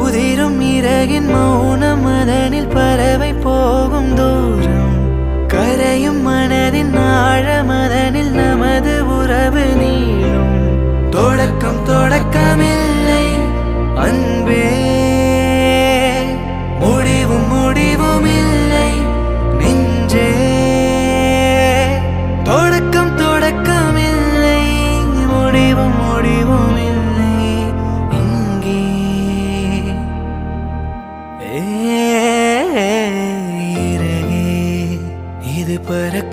உதிரும் இறகின் மௌனம் அதனில் பறவை போகும் தூரம் கரையும் மனதின் ஆழம் அதனில் நமது உறவு நீளும் தொடக்கம் தொடக்கமில்லை அன்பே முடிவும் முடிவும் இல்லை நெஞ்சே தொடக்கம் தொடக்கமில்லை முடிவும் முடிவும் இல்லை இங்கே இறகே இது பறக்க